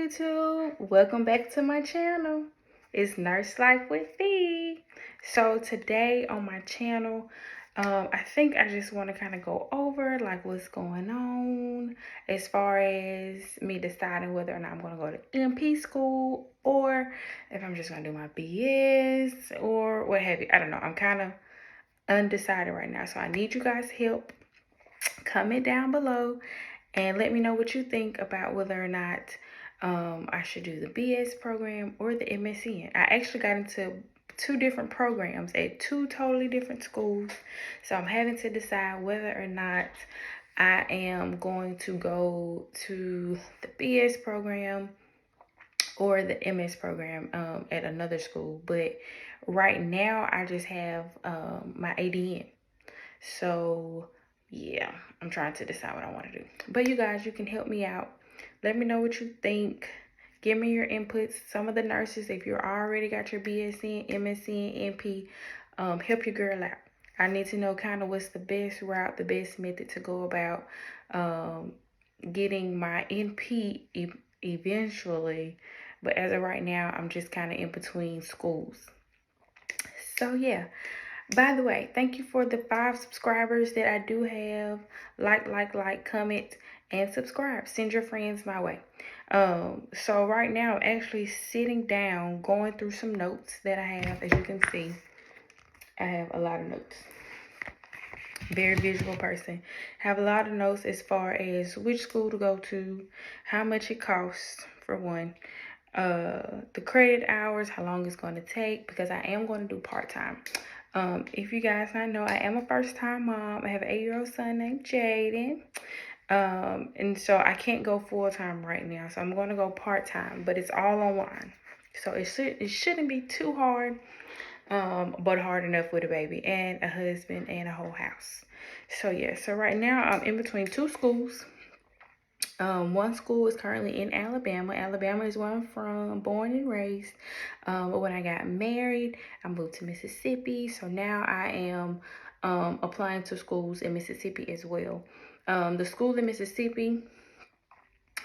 YouTube? Welcome back to my channel. It's Nurse Life with Thee. So today on my channel, I think I just want to kind of go over like what's going on as far as me deciding whether or not I'm going to go to MP school or if I'm just going to do my BS or what have you. I don't know. I'm kind of undecided right now. So I need you guys' help. Comment down below and let me know what you think about whether or not I should do the BS program or the MSN. I actually got into two different programs at two totally different schools. So I'm having to decide whether or not I am going to go to the BS program or the MS program at another school. But right now I just have my ADN. So yeah, I'm trying to decide what I want to do. But you guys, you can help me out. Let me know what you think. Give me your inputs. Some of the nurses, if you're already got your BSN, MSN, NP, help your girl out. I need to know kind of what's the best route, the best method to go about getting my NP eventually. But as of right now, I'm just kind of in between schools. So yeah. By the way, thank you for the 5 subscribers that I do have. Like, comment, and subscribe. Send your friends my way. So right now I'm actually sitting down, going through some notes that I have. As you can see, I have a lot of notes. Very visual person. Have a lot of notes as far as which school to go to, how much it costs for one, the credit hours, how long it's going to take, because I am going to do part-time. If you guys not know, I am a first-time mom. I have an 8-year-old son named Jaden. And so I can't go full-time right now. So I'm going to go part-time, but it's all online. So it shouldn't be too hard, but hard enough with a baby and a husband and a whole house. So yeah, so right now I'm in between two schools. One school is currently in Alabama. Alabama is where I'm from, born and raised. But when I got married, I moved to Mississippi. So now I am applying to schools in Mississippi as well. The school in Mississippi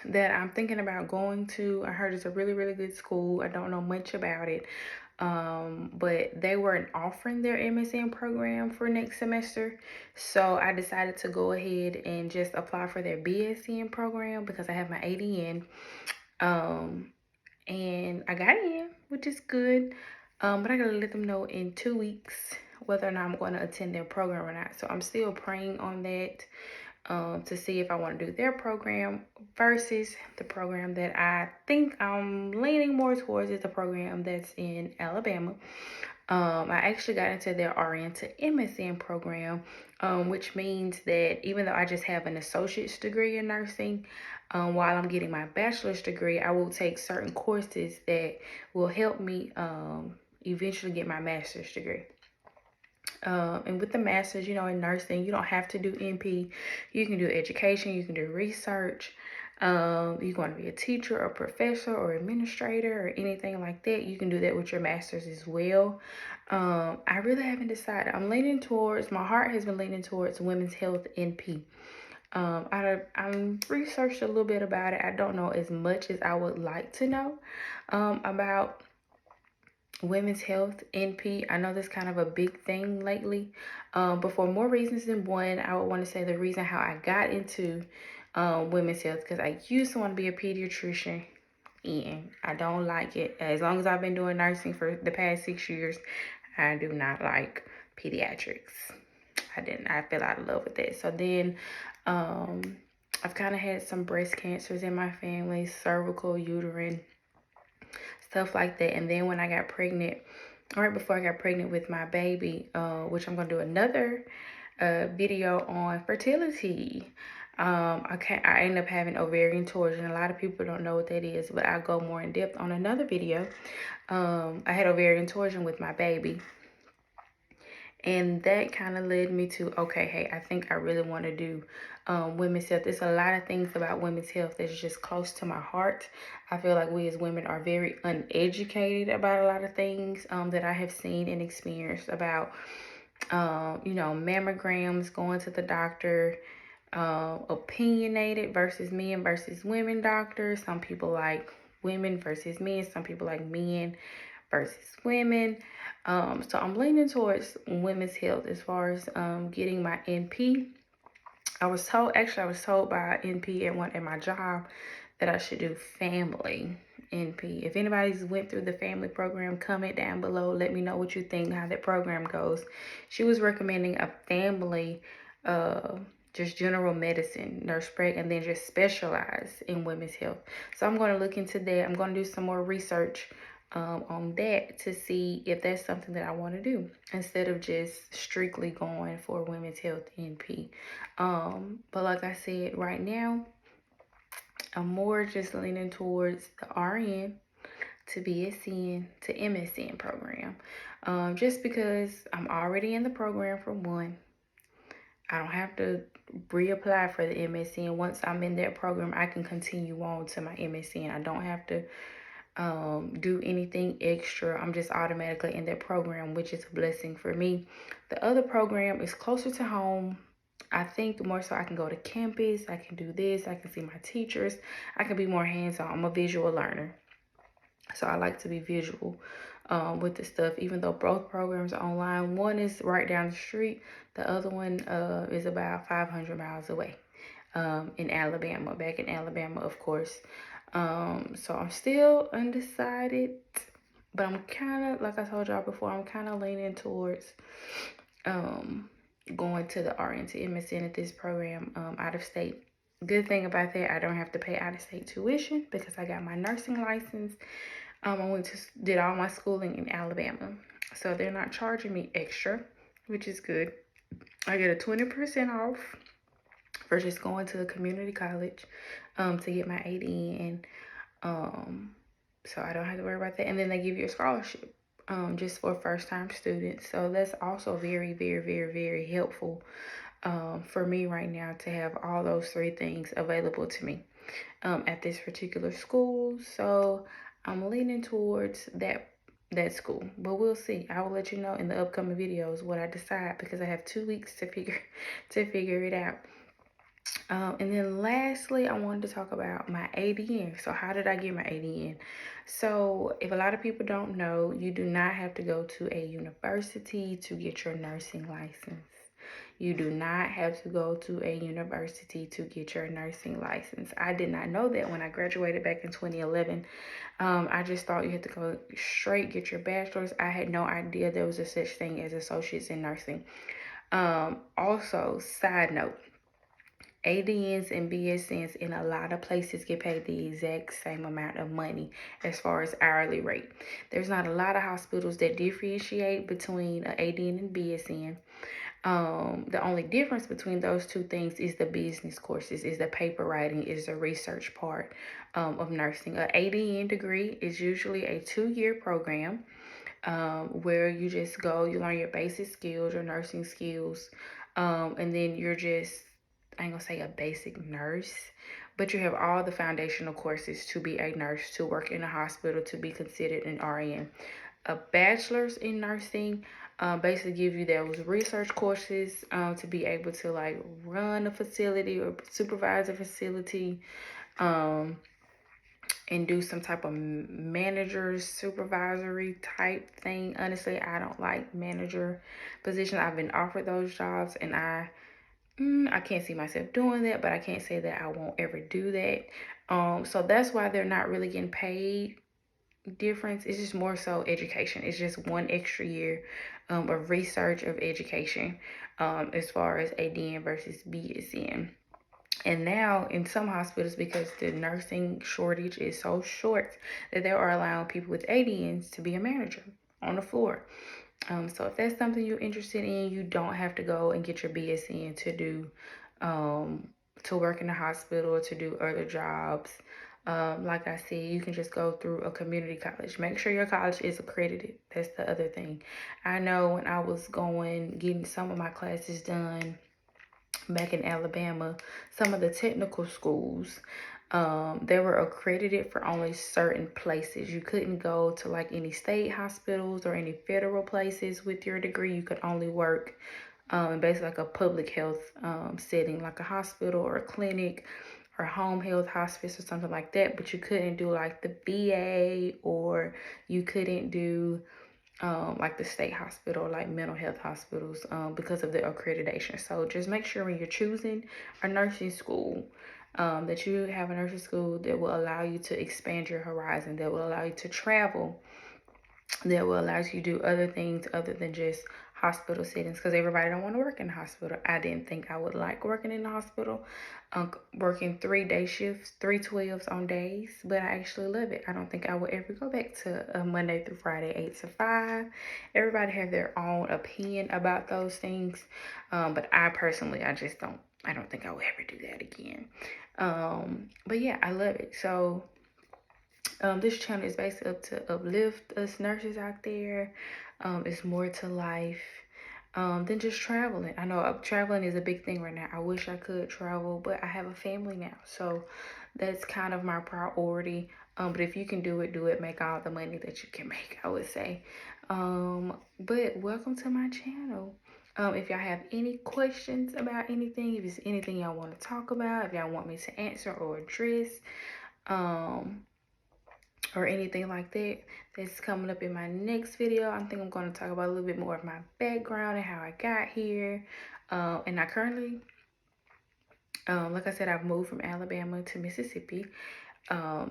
that I'm thinking about going to, I heard it's a really, really good school. I don't know much about it. But they weren't offering their MSN program for next semester. So I decided to go ahead and just apply for their BSN program because I have my ADN. And I got in, which is good. But I gotta let them know in 2 weeks whether or not I'm going to attend their program or not. So I'm still praying on that. To see if I want to do their program versus the program that I think I'm leaning more towards is the program that's in Alabama. I actually got into their RN to MSN program, which means that even though I just have an associate's degree in nursing, while I'm getting my bachelor's degree, I will take certain courses that will help me eventually get my master's degree. And with the master's, you know, in nursing, you don't have to do NP. You can do education, you can do research. You want to be a teacher or professor or administrator or anything like that, you can do that with your master's as well. I really haven't decided. My heart has been leaning towards women's health NP. I'm researched a little bit about it. I don't know as much as I would like to know about women's health NP. I know that's kind of a big thing lately, but for more reasons than one, I would want to say the reason how I got into women's health, because I used to want to be a pediatrician and I don't like it. As long as I've been doing nursing for the past 6 years, I do not like pediatrics. I fell out of love with that. So then I've kind of had some breast cancers in my family, cervical, uterine, stuff like that. And then when I got pregnant, right before I got pregnant with my baby, which I'm going to do another video on fertility. I ended up having ovarian torsion. A lot of people don't know what that is, but I'll go more in depth on another video. I had ovarian torsion with my baby. And that kind of led me to, okay, hey, I think I really want to do women's health. There's a lot of things about women's health that's just close to my heart. I feel like we as women are very uneducated about a lot of things that I have seen and experienced about, you know, mammograms, going to the doctor, opinionated versus men versus women doctors. Some people like women versus men. Some people like men versus women. So I'm leaning towards women's health as far as getting my NP. I was told by NP at my job that I should do family NP. If anybody's went through the family program, comment down below. Let me know what you think, how that program goes. She was recommending a family, just general medicine nurse practice, and then just specialize in women's health. So I'm going to look into that. I'm going to do some more research on that to see if that's something that I want to do instead of just strictly going for women's health NP. But like I said, right now, I'm more just leaning towards the RN to BSN to MSN program. Just because I'm already in the program for one. I don't have to reapply for the MSN. Once I'm in that program, I can continue on to my MSN. I don't have to do anything extra. I'm just automatically in that program, which is a blessing for me. The other program is closer to home. I think more so I can go to campus, I can do this, I can see my teachers, I can be more hands-on. I'm a visual learner, so I like to be visual with the stuff, even though both programs are online. One is right down the street, the other one is about 500 miles away in Alabama, back in Alabama, of course. So I'm still undecided, but I'm kind of, like I told y'all before, I'm kind of leaning towards going to the RN to MSN at this program out of state. Good thing about that, I don't have to pay out of state tuition because I got my nursing license. I did all my schooling in Alabama, so they're not charging me extra, which is good. I get a 20% off for just going to a community college to get my ADN. So I don't have to worry about that. And then they give you a scholarship just for first-time students. So that's also very, very, very, very helpful for me right now to have all those three things available to me at this particular school. So I'm leaning towards that school, but we'll see. I will let you know in the upcoming videos what I decide because I have 2 weeks to figure it out. And then lastly, I wanted to talk about my ADN. So how did I get my ADN? So if a lot of people don't know, you do not have to go to a university to get your nursing license. You do not have to go to a university to get your nursing license. I did not know that when I graduated back in 2011. I just thought you had to go straight, get your bachelor's. I had no idea there was a such thing as associates in nursing. Also, side note, ADNs and BSNs in a lot of places get paid the exact same amount of money as far as hourly rate. There's not a lot of hospitals that differentiate between an ADN and BSN. The only difference between those two things is the business courses, is the paper writing, is the research part of nursing. An ADN degree is usually a 2-year program where you just go, you learn your basic skills, your nursing skills, and then you're just, I ain't gonna say a basic nurse, but you have all the foundational courses to be a nurse, to work in a hospital, to be considered an RN. A bachelor's in nursing basically give you those research courses to be able to like run a facility or supervise a facility and do some type of manager supervisory type thing. Honestly, I don't like manager position. I've been offered those jobs and I can't see myself doing that, but I can't say that I won't ever do that. So that's why they're not really getting paid difference. It's just more so education. It's just one extra year of research of education as far as ADN versus BSN. And now in some hospitals, because the nursing shortage is so short, that they are allowing people with ADNs to be a manager on the floor. So if that's something you're interested in, you don't have to go and get your BSN to do, to work in the hospital or to do other jobs. Like I said, you can just go through a community college. Make sure your college is accredited. That's the other thing. I know when I was getting some of my classes done back in Alabama, some of the technical schools, they were accredited for only certain places. You couldn't go to like any state hospitals or any federal places with your degree. You could only work in basically like a public health setting, like a hospital or a clinic or home health hospice or something like that, but you couldn't do like the VA, or you couldn't do like the state hospital, like mental health hospitals, because of the accreditation. So just make sure when you're choosing a nursing school, that you have a nursing school that will allow you to expand your horizon, that will allow you to travel, that will allow you to do other things other than just hospital settings, because everybody don't want to work in the hospital. I didn't think I would like working in the hospital, working 3-day shifts, 3/12s on days, but I actually love it. I don't think I will ever go back to a Monday through Friday 8 to 5. Everybody have their own opinion about those things, but I personally, I don't think I will ever do that again. But yeah, I love it. So this channel is basically up to uplift us nurses out there. It's more to life than just traveling. I know traveling is a big thing right now. I wish I could travel, but I have a family now, so that's kind of my priority. But if you can do it, do it. Make all the money that you can make, I would say. But welcome to my channel. If y'all have any questions about anything, if it's anything y'all want to talk about, if y'all want me to answer or address, or anything like that, that's coming up in my next video. I think I'm going to talk about a little bit more of my background and how I got here. And I currently, like I said, I've moved from Alabama to Mississippi.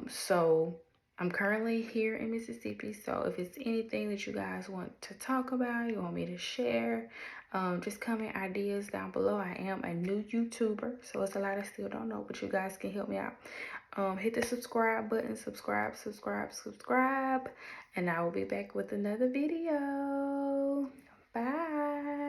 So I'm currently here in Mississippi. So if it's anything that you guys want to talk about, you want me to share, just comment ideas down below. I am a new YouTuber, so it's a lot I still don't know, but you guys can help me out. Hit the subscribe button, subscribe, and I will be back with another video. Bye.